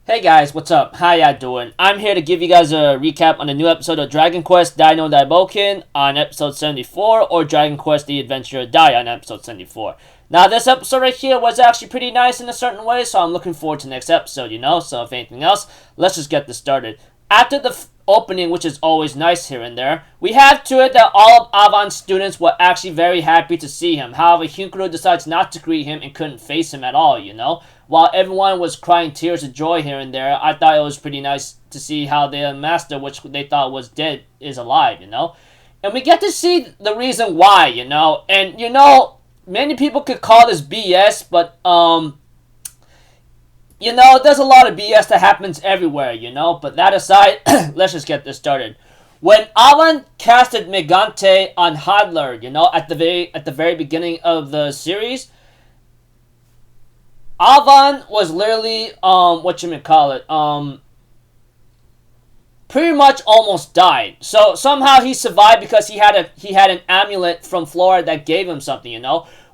Hey guys, what's up? How ya doing? I'm here to give you guys a recap on the new episode of Dragon Quest Dai no Daai Boken on episode 74 or Dragon Quest The Adventure of Dai on episode 74. Now this episode right here was actually pretty nice in a certain way, so I'm looking forward to the next episode, so if anything else, let's just get this started. After the opening, which is always nice here and there, we have to it that all of Avon's students were actually very happy to see him. However, Hyunkuro decides not to greet him and couldn't face him at all, While everyone was crying tears of joy here and there, I thought it was pretty nice to see how the master, which they thought was dead, is alive, And we get to see the reason why, And, many people could call this BS, but, there's a lot of BS that happens everywhere, But that aside, let's just get this started. When Avon casted Megante on Hodler, at the very beginning of the series, Avon was literally, pretty much almost died. So somehow he survived because he had an amulet from Flora that gave him something,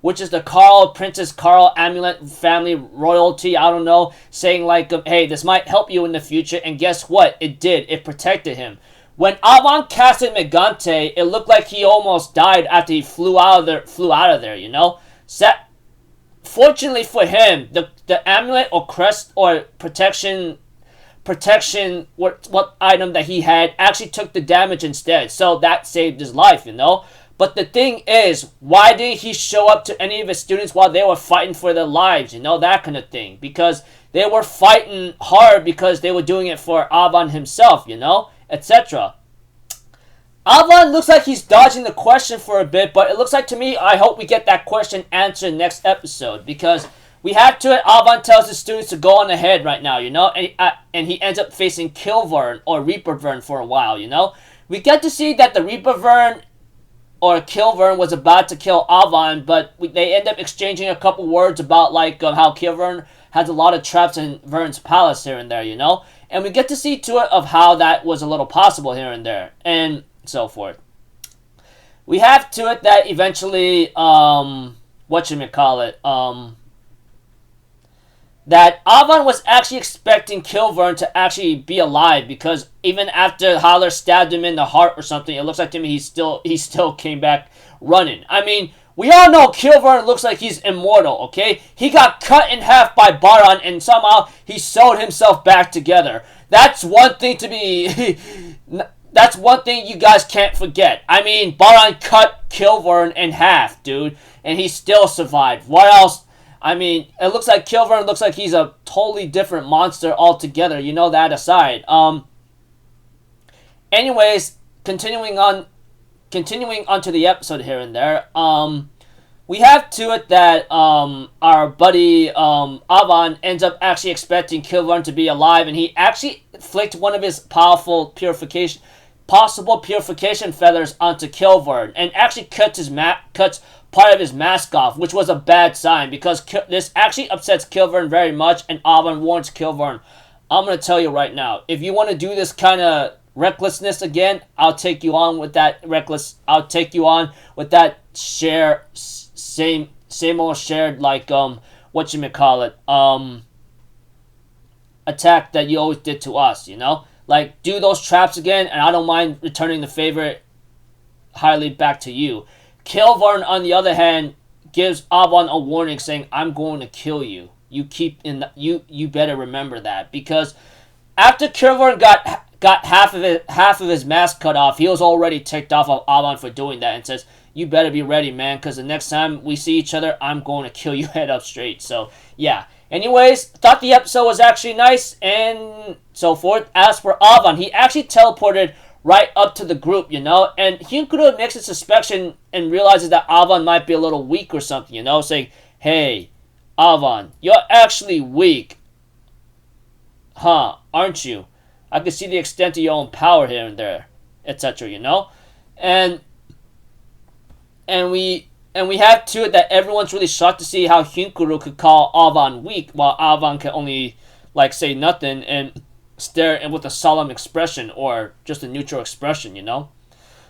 which is the Princess Carl amulet, family royalty, I don't know, saying like, hey, this might help you in the future, and guess what? It did. It protected him. When Avon casted Megante, it looked like he almost died after he flew out of there, Fortunately for him, the amulet or crest or protection what item that he had actually took the damage instead, so that saved his life, But the thing is, why didn't he show up to any of his students while they were fighting for their lives, that kind of thing? Because they were fighting hard because they were doing it for Avon himself, etc. Avon looks like he's dodging the question for a bit, but it looks like to me, I hope we get that question answered next episode, because we have to it, Avon tells the students to go on ahead right now, and he ends up facing Kilvern or Reapervern for a while, We get to see that the Reapervern or Kilvern was about to kill Avon, but they end up exchanging a couple words about how Kilvern has a lot of traps in Vern's palace here and there, And we get to see to it of how that was a little possible here and there, and so forth. We have to it that eventually, that Avon was actually expecting Kilvern to actually be alive, because even after Holler stabbed him in the heart or something, it looks like to me he still came back running. I mean, we all know Kilvern looks like he's immortal, okay? He got cut in half by Baron and somehow he sewed himself back together. That's one thing to be... That's one thing you guys can't forget. I mean, Baron cut Kilvern in half, dude, and he still survived. What else? I mean, it looks like Kilvern looks like he's a totally different monster altogether. That aside. Anyways, continuing on to the episode here and there. We have to it that our buddy Avon ends up actually expecting Kilvern to be alive, and he actually flicked one of his possible purification feathers onto Kilvern, and actually cuts part of his mask off, which was a bad sign, because this actually upsets Kilvern very much, and Avon warns Kilvern, I'm going to tell you right now, if you want to do this kind of recklessness again, I'll take you on with that same old shared, attack that you always did to us, do those traps again, and I don't mind returning the favor highly back to you. Kilvern, on the other hand, gives Avon a warning saying, I'm going to kill you. You better remember that, because after Kilvern got half of his mask cut off, he was already ticked off of Avon for doing that, and says, you better be ready, man, because the next time we see each other, I'm going to kill you head up straight. So, yeah. Anyways, thought the episode was actually nice, and so forth. As for Avon, he actually teleported right up to the group, and Hyunkuro makes a suspicion and realizes that Avon might be a little weak or something, saying, hey, Avon, you're actually weak. Huh, aren't you? I can see the extent of your own power here and there, etc., And we have to it that everyone's really shocked to see how Hyunkuro could call Avon weak, while Avon can only, say nothing and stare with a solemn expression, or just a neutral expression,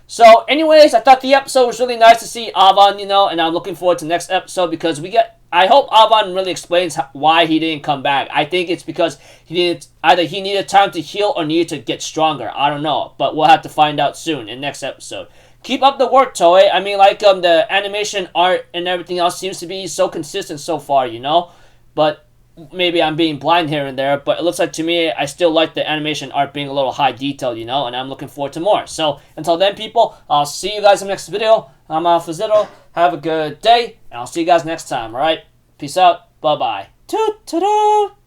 So, anyways, I thought the episode was really nice to see Avon, and I'm looking forward to the next episode, because we get I hope Alban really explains why he didn't come back. I think it's because either he needed time to heal or needed to get stronger. I don't know, but we'll have to find out soon in next episode. Keep up the work, Toei. I mean, like, the animation, art, and everything else seems to be so consistent so far, you know? But maybe I'm being blind here and there, but it looks like to me, I still like the animation art being a little high detailed, you know? And I'm looking forward to more. So, until then, people, I'll see you guys in the next video. I'm Alphazito. Have a good day, and I'll see you guys next time, alright? Peace out. Bye-bye. Toot-toot-toot.